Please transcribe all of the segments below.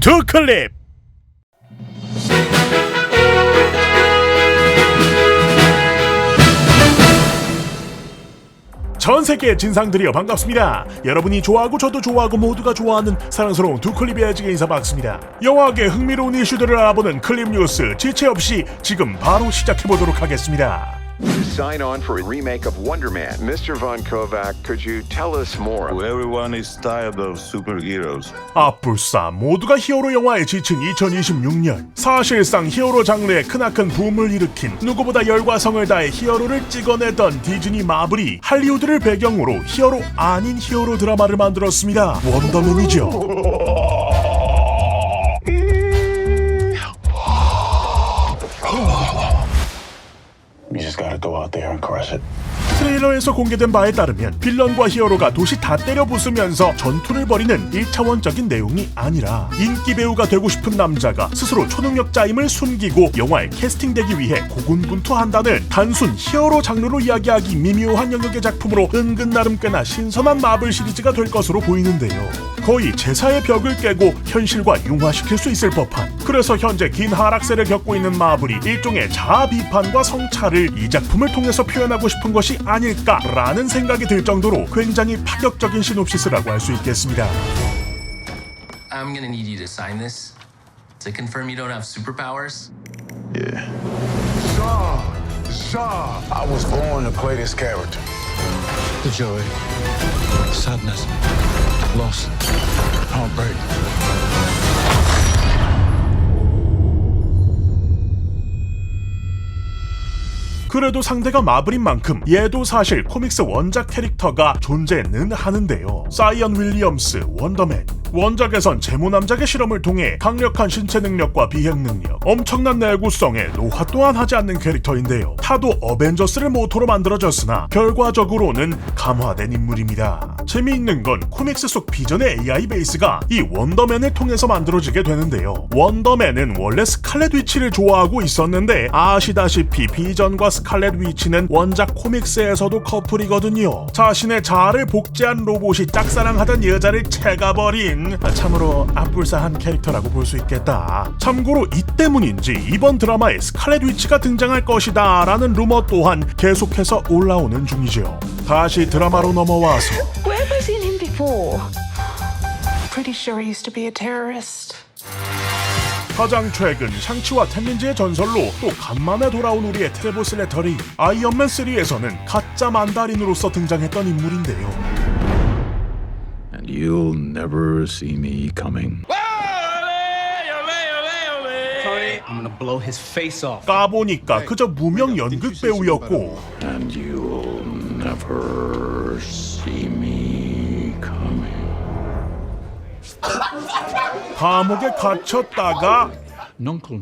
두 클립. 전 세계의 진상들이여 반갑습니다. 여러분이 좋아하고 저도 좋아하고 모두가 좋아하는 사랑스러운 두 클립의 애지게 인사받습니다. 영화계 흥미로운 이슈들을 알아보는 클립 뉴스 지체 없이 지금 바로 시작해보도록 하겠습니다. Sign on for a remake of Wonder Man. Mr. Von Kovac, could you tell us more? Everyone is tired of superheroes. 아뿔싸 모두가 히어로 영화에 지친 2026년. 사실상 히어로 장르에 크나큰 붐을 일으킨 누구보다 열과 성을 다해 히어로를 찍어내던 디즈니 마블이 할리우드를 배경으로 히어로 아닌 히어로 드라마를 만들었습니다. 원더맨이죠. You just gotta go out there and crush it. 트레일러에서 공개된 바에 따르면 빌런과 히어로가 도시 다 때려 부수면서 전투를 벌이는 1차원적인 내용이 아니라 인기 배우가 되고 싶은 남자가 스스로 초능력자임을 숨기고 영화에 캐스팅되기 위해 고군분투한다는 단순 히어로 장르로 이야기하기 미묘한 영역의 작품으로 은근 나름 꽤나 신선한 마블 시리즈가 될 것으로 보이는데요. 거의 제사의 벽을 깨고 현실과 융화시킬 수 있을 법한, 그래서 현재 긴 하락세를 겪고 있는 마블이 일종의 자아 비판과 성찰을 이 작품을 통해서 표현하고 싶은 것이 아닐까라는 생각이 들 정도로 굉장히 파격적인 시놉시스라고 할 수 있겠습니다. I'm gonna need you to sign this to confirm you don't have superpowers. Yeah. Shaw, I was born to play this character. The joy, sadness, loss, heartbreak. 그래도 상대가 마블인 만큼 얘도 사실 코믹스 원작 캐릭터가 존재는 하는데요. 사이언 윌리엄스, 원더맨. 원작에선 제모남작의 실험을 통해 강력한 신체 능력과 비행 능력, 엄청난 내구성에 노화 또한 하지 않는 캐릭터인데요. 타도 어벤져스를 모토로 만들어졌으나 결과적으로는 감화된 인물입니다. 재미있는 건 코믹스 속 비전의 AI 베이스가 이 원더맨을 통해서 만들어지게 되는데요. 원더맨은 원래 스칼렛 위치를 좋아하고 있었는데 아시다시피 비전과 스칼렛 위치는 원작 코믹스에서도 커플이거든요. 자신의 자아를 복제한 로봇이 짝사랑하던 여자를 채가버린 참으로 아뿔싸한 캐릭터라고 볼 수 있겠다. 참고로 이 때문인지 이번 드라마에 스칼렛 위치가 등장할 것이다 라는 루머 또한 계속해서 올라오는 중이죠. 다시 드라마로 넘어와서 Where have I seen him before? Pretty sure he used to be a terrorist. 가장 최근 샹치와 텐민지의 전설로 또 간만에 돌아온 우리의 트레보스 레터리, 아이언맨 3에서는 가짜 만다린으로서 등장했던 인물인데요. And you'll never see me coming. I'm gonna blow his face off. 까보니까 그저 무명 연극 배우였고, And you'll never see me coming. 감옥에 갇혔다가 Nuncle.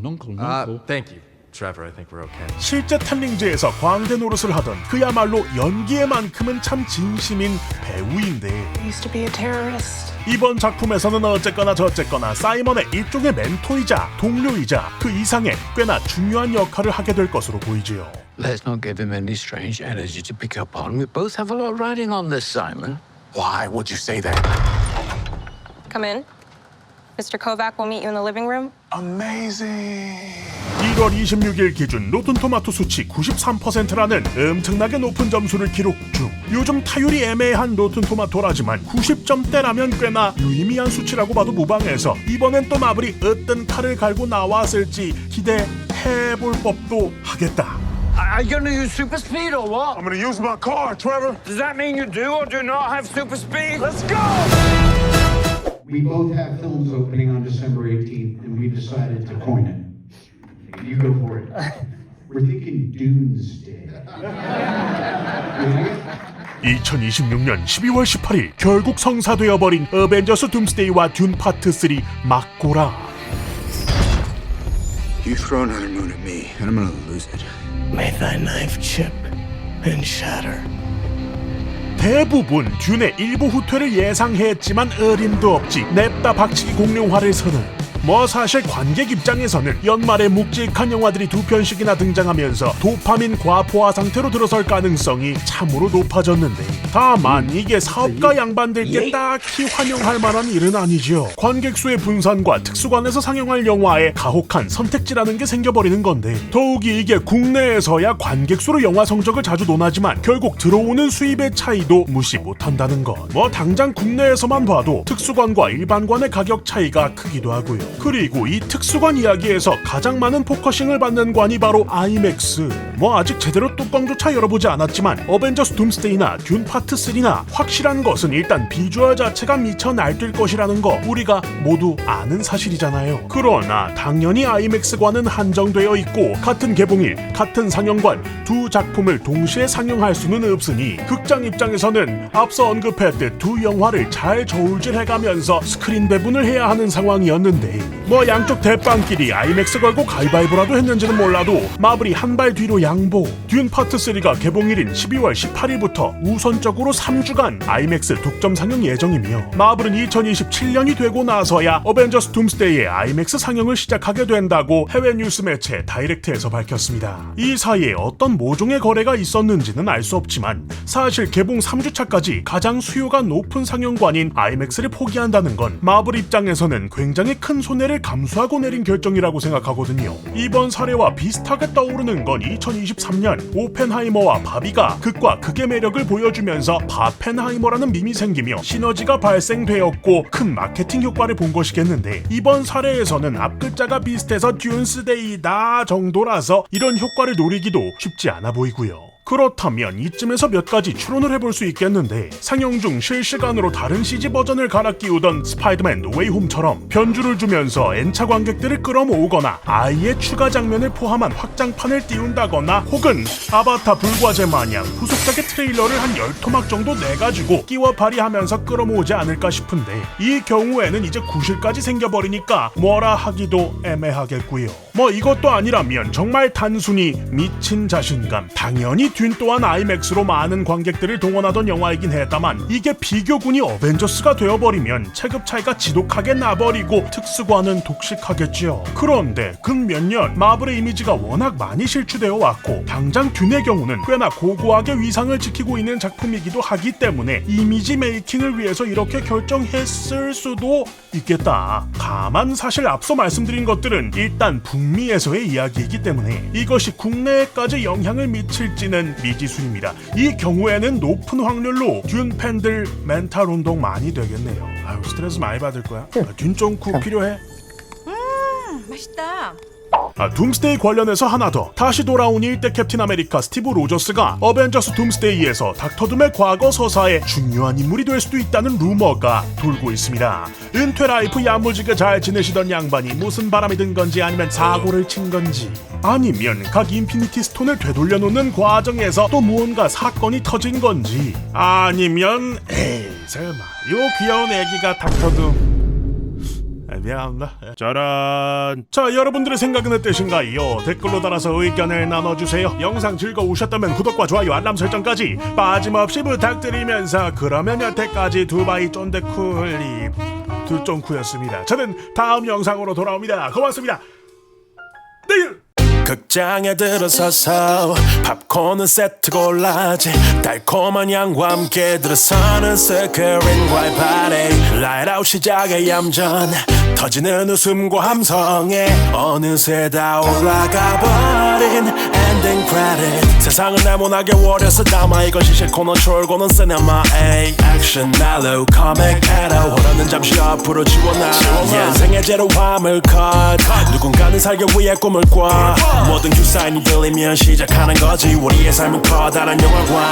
Thank you, Trevor. I think we're okay. 실제 텔링즈에서 광대 노릇을 하던 그야말로 연기에만큼은 참 진심인 배우인데, He used to be a terrorist. 이번 작품에서는 어쨌거나 저쨌거나 사이먼의 일종의 멘토이자 동료이자 그 이상의 꽤나 중요한 역할을 하게 될 것으로 보이지요. Let's not give him any strange energy to pick up on. We both have a lot riding on this, Simon. Why would you say that? Come in. Mr. Kovac will meet you in the living room. Amazing. 1월 26일 기준 로튼토마토 수치 93%라는 엄청나게 높은 점수를 기록 중. 요즘 타율이 애매한 로튼토마토라지만 90점대라면 꽤나 유의미한 수치라고 봐도 무방해서 이번엔 또 마블이 어떤 칼을 갈고 나왔을지 기대해볼 법도 하겠다. Are you gonna use super speed or what? I'm gonna use my car, Trevor. Does that mean you do or do not have super speed? Let's go. We both have films opening on December 18th, and we decided to coin it. You go for it. We're thinking Doomsday. 2026년 12월 18일 결국 성사되어버린 어벤져스 둠스데이와 듄 파트 3 막고라. You throw another moon at me, and I'm gonna lose it. May thy knife chip and shatter. 대부분 듄의 일부 후퇴를 예상했지만 어림도 없지 냅다 박치기 공룡화를 선언. 사실 관객 입장에서는 연말에 묵직한 영화들이 2편씩이나 등장하면서 도파민 과포화 상태로 들어설 가능성이 참으로 높아졌는데, 다만 이게 사업가 양반들께 딱히 환영할 만한 일은 아니죠. 관객 수의 분산과 특수관에서 상영할 영화에 가혹한 선택지라는 게 생겨버리는 건데, 더욱이 이게 국내에서야 관객 수로 영화 성적을 자주 논하지만 결국 들어오는 수입의 차이도 무시 못한다는 것. 당장 국내에서만 봐도 특수관과 일반관의 가격 차이가 크기도 하고요. 그리고 이 특수관 이야기에서 가장 많은 포커싱을 받는 관이 바로 아이맥스. 아직 제대로 뚜껑조차 열어보지 않았지만 어벤져스 둠스데이나 듄 파트 3나 확실한 것은 일단 비주얼 자체가 미쳐 날뛸 것이라는 거 우리가 모두 아는 사실이잖아요. 그러나 당연히 아이맥스관은 한정되어 있고 같은 개봉일, 같은 상영관 두 작품을 동시에 상영할 수는 없으니 극장 입장에서는 앞서 언급했듯 두 영화를 잘 저울질해가면서 스크린 배분을 해야 하는 상황이었는데, 양쪽 대빵끼리 아이맥스 걸고 가위바위보라도 했는지는 몰라도 마블이 한 발 뒤로 양보. 듄 파트 3가 개봉일인 12월 18일부터 우선적으로 3주간 아이맥스 독점 상영 예정이며, 마블은 2027년이 되고 나서야 어벤져스 둠스데이의 아이맥스 상영을 시작하게 된다고 해외 뉴스 매체 다이렉트에서 밝혔습니다. 이 사이에 어떤 모종의 거래가 있었는지는 알 수 없지만 사실 개봉 3주차까지 가장 수요가 높은 상영관인 아이맥스를 포기한다는 건 마블 입장에서는 굉장히 큰 손해를 감수하고 내린 결정이라고 생각하거든요. 이번 사례와 비슷하게 떠오르는 건 2023년 오펜하이머와 바비가 극과 극의 매력을 보여주면서 바펜하이머라는 밈이 생기며 시너지가 발생되었고 큰 마케팅 효과를 본 것이겠는데, 이번 사례에서는 앞글자가 비슷해서 듄스데이다 정도라서 이런 효과를 노리기도 쉽지 않아 보이고요. 그렇다면 이쯤에서 몇 가지 추론을 해볼 수 있겠는데, 상영 중 실시간으로 다른 CG 버전을 갈아 끼우던 스파이더맨 노웨이홈처럼 변주를 주면서 N차 관객들을 끌어모으거나 아예 추가 장면을 포함한 확장판을 띄운다거나, 혹은 아바타 불과제 마냥 후속작의 트레일러를 한 10토막 정도 내가지고 끼워 발휘하면서 끌어모으지 않을까 싶은데, 이 경우에는 이제 구실까지 생겨버리니까 뭐라 하기도 애매하겠고요. 이것도 아니라면 정말 단순히 미친 자신감, 당연히 듄 또한 아이맥스로 많은 관객들을 동원하던 영화이긴 했다만, 이게 비교군이 어벤져스가 되어버리면 체급 차이가 지독하게 나버리고 특수관은 독식하겠지요. 그런데 근 몇 년 마블의 이미지가 워낙 많이 실추되어 왔고, 당장 듄의 경우는 꽤나 고고하게 위상을 지키고 있는 작품이기도 하기 때문에 이미지 메이킹을 위해서 이렇게 결정했을 수도 있겠다. 다만 사실 앞서 말씀드린 것들은 일단 북미에서의 이야기이기 때문에 이것이 국내에까지 영향을 미칠지는 미지수입니다. 이 경우에는 높은 확률로 듄 팬들 멘탈 운동 많이 되겠네요. 스트레스 많이 받을 거야. 듄 쫑쿠 필요해? 맛있다. 둠스데이 관련해서 하나 더. 다시 돌아온 1대 캡틴 아메리카 스티브 로저스가 어벤져스 둠스데이에서 닥터 둠의 과거 서사에 중요한 인물이 될 수도 있다는 루머가 돌고 있습니다. 은퇴 라이프 야무지게 잘 지내시던 양반이 무슨 바람이 든 건지, 아니면 사고를 친 건지, 아니면 각 인피니티 스톤을 되돌려놓는 과정에서 또 무언가 사건이 터진 건지, 아니면 설마 요 귀여운 애기가 닥터 둠. 미안합니다. 짜란. 자, 여러분들의 생각은 어떠신가요? 댓글로 달아서 의견을 나눠주세요. 영상 즐거우셨다면 구독과 좋아요, 알람 설정까지 빠짐없이 부탁드리면서, 그러면 여태까지 두바이 쫀득쿨립 두쫑쿠였습니다. 저는 다음 영상으로 돌아옵니다. 고맙습니다. 내일. 극장에 들어서서 팝콘은 세트 골라지, 달콤한 향과 함께 들어서는 스크린과의 파티, 라이트아웃 시작의 얌전, 터지는 웃음과 함성에 어느새 다 올라가버린 엔딩 크레딧. 세상은 네모나게 워려서 담아, 이것이 싫고는 졸고는 시네마의 액션 멜로 코믹 에러, 호러는 잠시 앞으로 지워놔. 인생의 제로함을 컷, 누군가는 살기 위해 꿈을 꿔. 모든 큐사인이 들리면 시작하는 거지 우리의 삶은 커다란 영화관.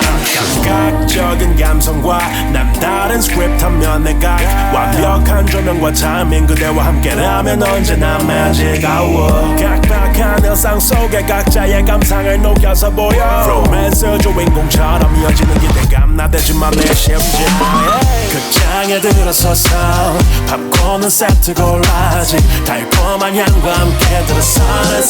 감각적인 감성과 남다른 스크립트 한 면내각, 완벽한 조명과 타이밍, 그대와 함께라면 언제나 magic hour. 각박한 일상 속에 각자의 감상을 녹여서 보여. 로맨스 주인공처럼 이어지는 기대감 나대지만 내 심장. 극장에 들어서서 팝콘은 세트 골라지, 달콤한 향과 함께 들어서는